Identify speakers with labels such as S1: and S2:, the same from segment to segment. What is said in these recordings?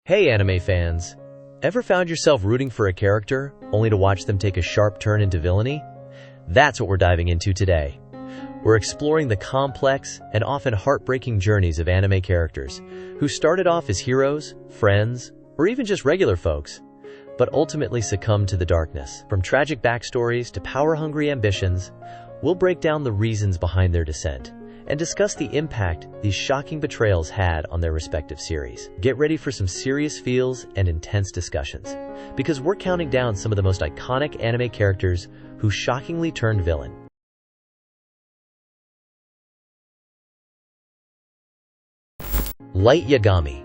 S1: Hey anime fans! Ever found yourself rooting for a character, only to watch them take a sharp turn into villainy? That's what we're diving into today. We're exploring the complex and often heartbreaking journeys of anime characters, who started off as heroes, friends, or even just regular folks, but ultimately succumbed to the darkness. From tragic backstories to power-hungry ambitions, we'll break down the reasons behind their descent, and discuss the impact these shocking betrayals had on their respective series. Get ready for some serious feels and intense discussions, because we're counting down some of the most iconic anime characters who shockingly turned villain. Light Yagami,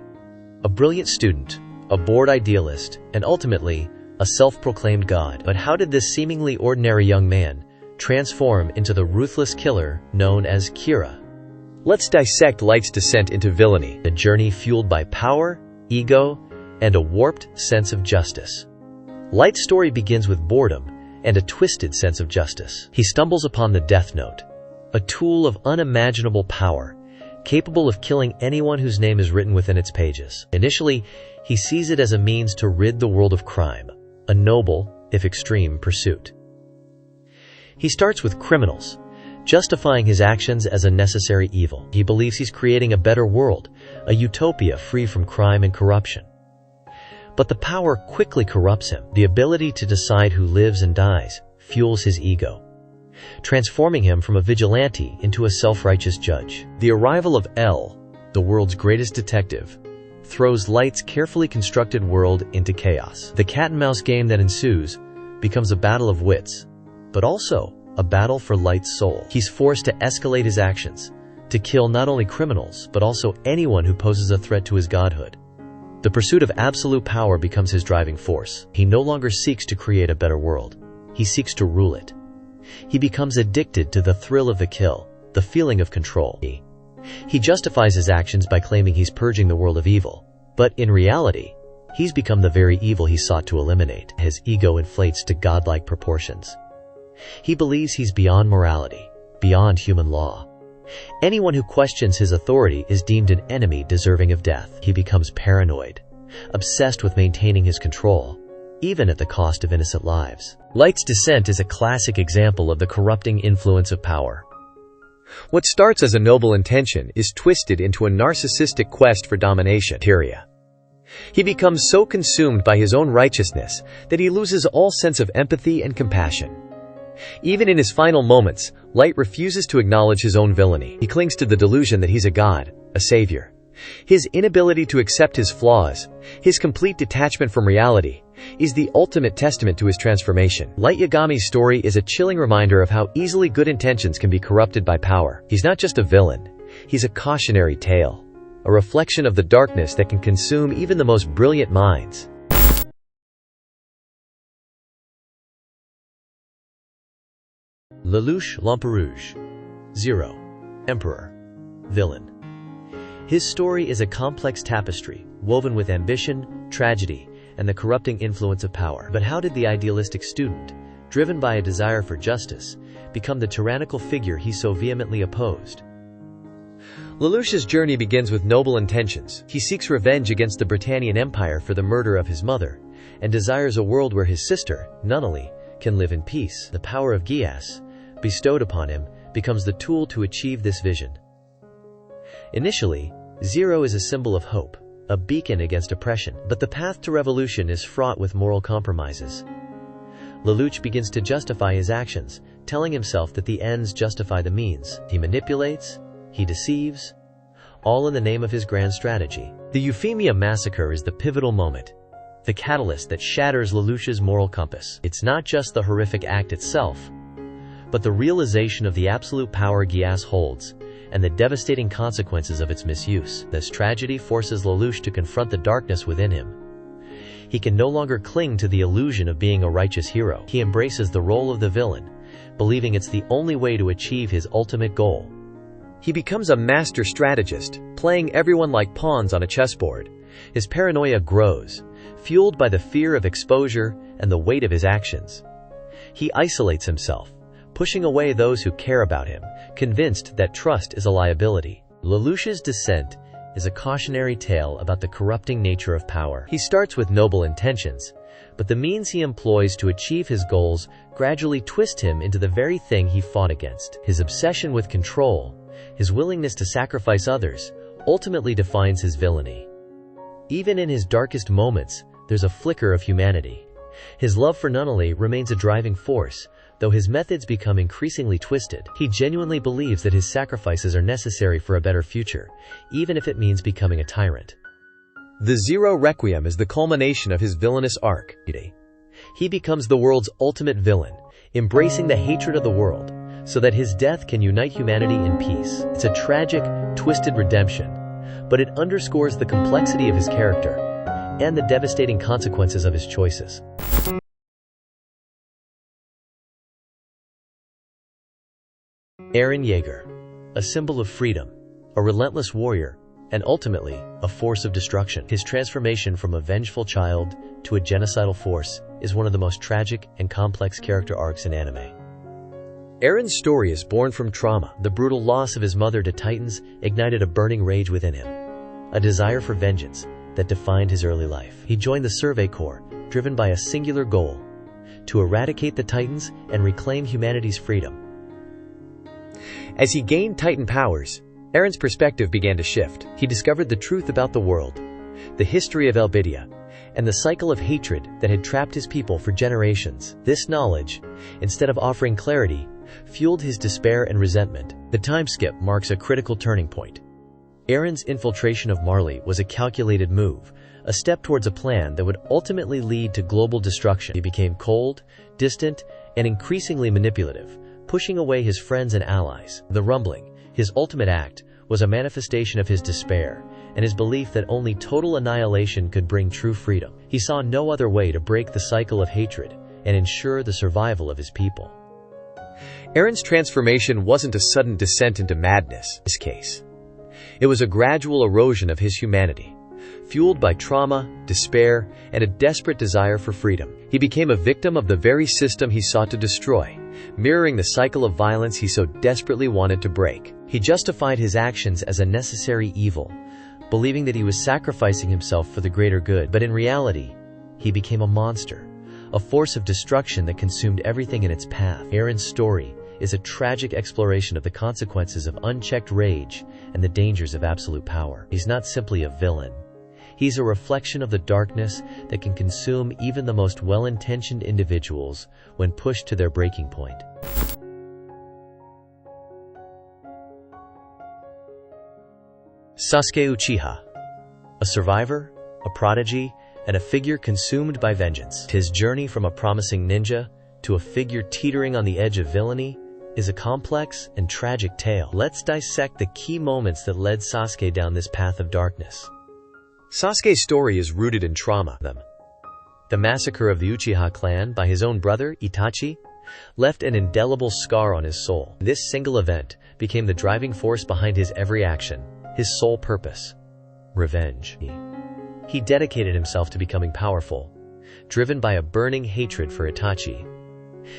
S1: a brilliant student, a bored idealist, and ultimately, a self-proclaimed god. But how did this seemingly ordinary young man transform into the ruthless killer known as Kira? Let's dissect Light's descent into villainy, a journey fueled by power, ego, and a warped sense of justice. Light's story begins with boredom and a twisted sense of justice. He stumbles upon the Death Note, a tool of unimaginable power, capable of killing anyone whose name is written within its pages. Initially, he sees it as a means to rid the world of crime, a noble, if extreme, pursuit. He starts with criminals, justifying his actions as a necessary evil. He believes he's creating a better world, a utopia free from crime and corruption. But the power quickly corrupts him. The ability to decide who lives and dies fuels his ego, transforming him from a vigilante into a self-righteous judge. The arrival of L, the world's greatest detective, throws Light's carefully constructed world into chaos. The cat-and-mouse game that ensues becomes a battle of wits, but also a battle for Light's soul. He's forced to escalate his actions, to kill not only criminals, but also anyone who poses a threat to his godhood. The pursuit of absolute power becomes his driving force. He no longer seeks to create a better world. He seeks to rule it. He becomes addicted to the thrill of the kill, the feeling of control. He justifies his actions by claiming he's purging the world of evil, but in reality, he's become the very evil he sought to eliminate. His ego inflates to godlike proportions. He believes he's beyond morality, beyond human law. Anyone who questions his authority is deemed an enemy deserving of death. He becomes paranoid, obsessed with maintaining his control, even at the cost of innocent lives. Light's descent is a classic example of the corrupting influence of power. What starts as a noble intention is twisted into a narcissistic quest for domination. He becomes so consumed by his own righteousness that he loses all sense of empathy and compassion. Even in his final moments, Light refuses to acknowledge his own villainy. He clings to the delusion that he's a god, a savior. His inability to accept his flaws, his complete detachment from reality, is the ultimate testament to his transformation. Light Yagami's story is a chilling reminder of how easily good intentions can be corrupted by power. He's not just a villain, he's a cautionary tale, a reflection of the darkness that can consume even the most brilliant minds. Lelouch, Lampe Rouge. Zero. Emperor. Villain. His story is a complex tapestry, woven with ambition, tragedy, and the corrupting influence of power. But how did the idealistic student, driven by a desire for justice, become the tyrannical figure he so vehemently opposed? Lelouch's journey begins with noble intentions. He seeks revenge against the Britannian Empire for the murder of his mother, and desires a world where his sister, Nunnally, can live in peace. The power of Geass, bestowed upon him, becomes the tool to achieve this vision. Initially, Zero is a symbol of hope, a beacon against oppression, but the path to revolution is fraught with moral compromises. Lelouch begins to justify his actions, telling himself that the ends justify the means. He manipulates, he deceives, all in the name of his grand strategy. The Euphemia massacre is the pivotal moment, the catalyst that shatters Lelouch's moral compass. It's not just the horrific act itself, but the realization of the absolute power Geass holds, and the devastating consequences of its misuse. This tragedy forces Lelouch to confront the darkness within him. He can no longer cling to the illusion of being a righteous hero. He embraces the role of the villain, believing it's the only way to achieve his ultimate goal. He becomes a master strategist, playing everyone like pawns on a chessboard. His paranoia grows, fueled by the fear of exposure and the weight of his actions. He isolates himself, pushing away those who care about him, convinced that trust is a liability. Lelouch's descent is a cautionary tale about the corrupting nature of power. He starts with noble intentions, but the means he employs to achieve his goals gradually twist him into the very thing he fought against. His obsession with control, his willingness to sacrifice others, ultimately defines his villainy. Even in his darkest moments, there's a flicker of humanity. His love for Nunnally remains a driving force, though his methods become increasingly twisted. He genuinely believes that his sacrifices are necessary for a better future, even if it means becoming a tyrant. The Zero Requiem is the culmination of his villainous arc. He becomes the world's ultimate villain, embracing the hatred of the world, so that his death can unite humanity in peace. It's a tragic, twisted redemption, but it underscores the complexity of his character and the devastating consequences of his choices. Eren Jaeger, a symbol of freedom, a relentless warrior, and ultimately, a force of destruction. His transformation from a vengeful child to a genocidal force is one of the most tragic and complex character arcs in anime. Eren's story is born from trauma. The brutal loss of his mother to Titans ignited a burning rage within him, a desire for vengeance that defined his early life. He joined the Survey Corps, driven by a singular goal: to eradicate the Titans and reclaim humanity's freedom. As he gained Titan powers, Eren's perspective began to shift. He discovered the truth about the world, the history of Elbidia, and the cycle of hatred that had trapped his people for generations. This knowledge, instead of offering clarity, fueled his despair and resentment. The time skip marks a critical turning point. Eren's infiltration of Marley was a calculated move, a step towards a plan that would ultimately lead to global destruction. He became cold, distant, and increasingly manipulative, pushing away his friends and allies. The Rumbling, his ultimate act, was a manifestation of his despair and his belief that only total annihilation could bring true freedom. He saw no other way to break the cycle of hatred and ensure the survival of his people. Eren's transformation wasn't a sudden descent into madness in this case. It was a gradual erosion of his humanity, fueled by trauma, despair, and a desperate desire for freedom. He became a victim of the very system he sought to destroy, mirroring the cycle of violence he so desperately wanted to break. He justified his actions as a necessary evil, believing that he was sacrificing himself for the greater good. But in reality, he became a monster, a force of destruction that consumed everything in its path. Eren's story is a tragic exploration of the consequences of unchecked rage and the dangers of absolute power. He's not simply a villain. He's a reflection of the darkness that can consume even the most well-intentioned individuals when pushed to their breaking point. Sasuke Uchiha, a survivor, a prodigy, and a figure consumed by vengeance. His journey from a promising ninja to a figure teetering on the edge of villainy is a complex and tragic tale. Let's dissect the key moments that led Sasuke down this path of darkness. Sasuke's story is rooted in trauma. The massacre of the Uchiha clan by his own brother, Itachi, left an indelible scar on his soul. This single event became the driving force behind his every action, his sole purpose: revenge. He dedicated himself to becoming powerful, driven by a burning hatred for Itachi.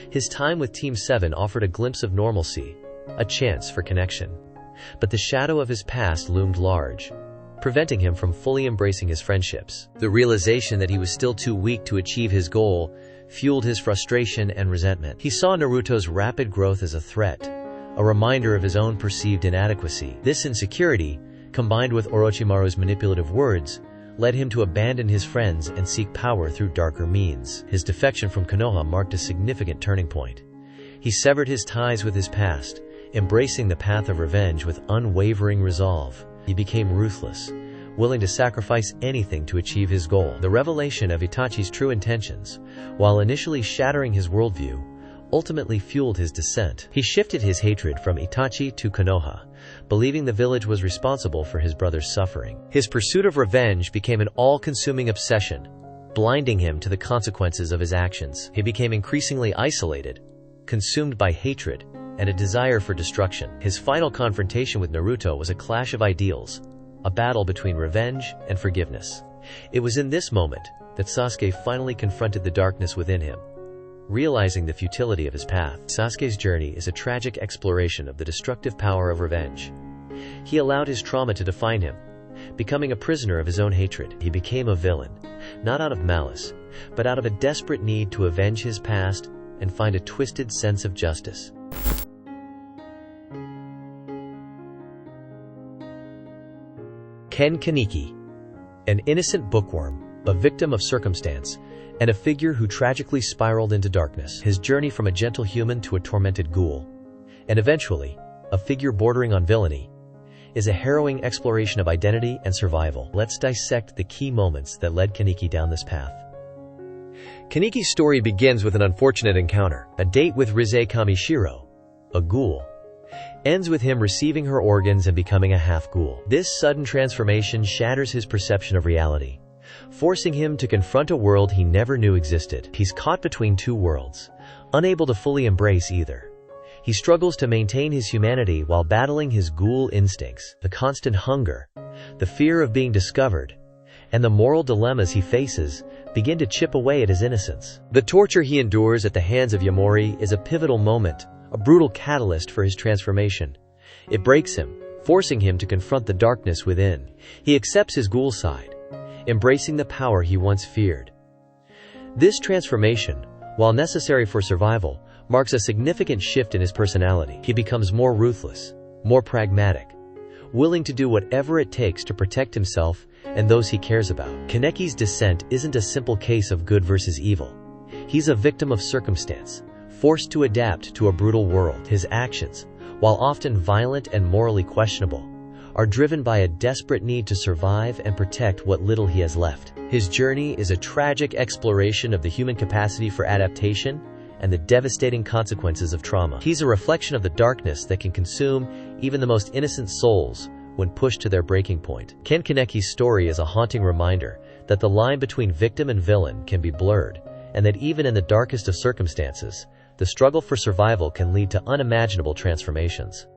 S1: His time with Team 7 offered a glimpse of normalcy, a chance for connection. But the shadow of his past loomed large, preventing him from fully embracing his friendships. The realization that he was still too weak to achieve his goal fueled his frustration and resentment. He saw Naruto's rapid growth as a threat, a reminder of his own perceived inadequacy. This insecurity, combined with Orochimaru's manipulative words, led him to abandon his friends and seek power through darker means. His defection from Konoha marked a significant turning point. He severed his ties with his past, embracing the path of revenge with unwavering resolve. He became ruthless, willing to sacrifice anything to achieve his goal. The revelation of Itachi's true intentions, while initially shattering his worldview, ultimately fueled his descent. He shifted his hatred from Itachi to Konoha, believing the village was responsible for his brother's suffering. His pursuit of revenge became an all-consuming obsession, blinding him to the consequences of his actions. He became increasingly isolated, consumed by hatred and a desire for destruction. His final confrontation with Naruto was a clash of ideals, a battle between revenge and forgiveness. It was in this moment that Sasuke finally confronted the darkness within him, realizing the futility of his path. Sasuke's journey is a tragic exploration of the destructive power of revenge. He allowed his trauma to define him, becoming a prisoner of his own hatred. He became a villain, not out of malice, but out of a desperate need to avenge his past and find a twisted sense of justice. Kaneki, an innocent bookworm, a victim of circumstance, and a figure who tragically spiraled into darkness. His journey from a gentle human to a tormented ghoul, and eventually, a figure bordering on villainy, is a harrowing exploration of identity and survival. Let's dissect the key moments that led Kaneki down this path. Kaneki's story begins with an unfortunate encounter. A date with Rise Kamishiro, a ghoul, ends with him receiving her organs and becoming a half-ghoul. This sudden transformation shatters his perception of reality, forcing him to confront a world he never knew existed. He's caught between two worlds, unable to fully embrace either. He struggles to maintain his humanity while battling his ghoul instincts. The constant hunger, the fear of being discovered, and the moral dilemmas he faces begin to chip away at his innocence. The torture he endures at the hands of Yamori is a pivotal moment, a brutal catalyst for his transformation. It breaks him, forcing him to confront the darkness within. He accepts his ghoul side, embracing the power he once feared. This transformation, while necessary for survival, marks a significant shift in his personality. He becomes more ruthless, more pragmatic, willing to do whatever it takes to protect himself and those he cares about. Kaneki's descent isn't a simple case of good versus evil. He's a victim of circumstance, forced to adapt to a brutal world. His actions, while often violent and morally questionable, are driven by a desperate need to survive and protect what little he has left. His journey is a tragic exploration of the human capacity for adaptation and the devastating consequences of trauma. He's a reflection of the darkness that can consume even the most innocent souls when pushed to their breaking point. Kaneki's story is a haunting reminder that the line between victim and villain can be blurred, and that even in the darkest of circumstances, the struggle for survival can lead to unimaginable transformations.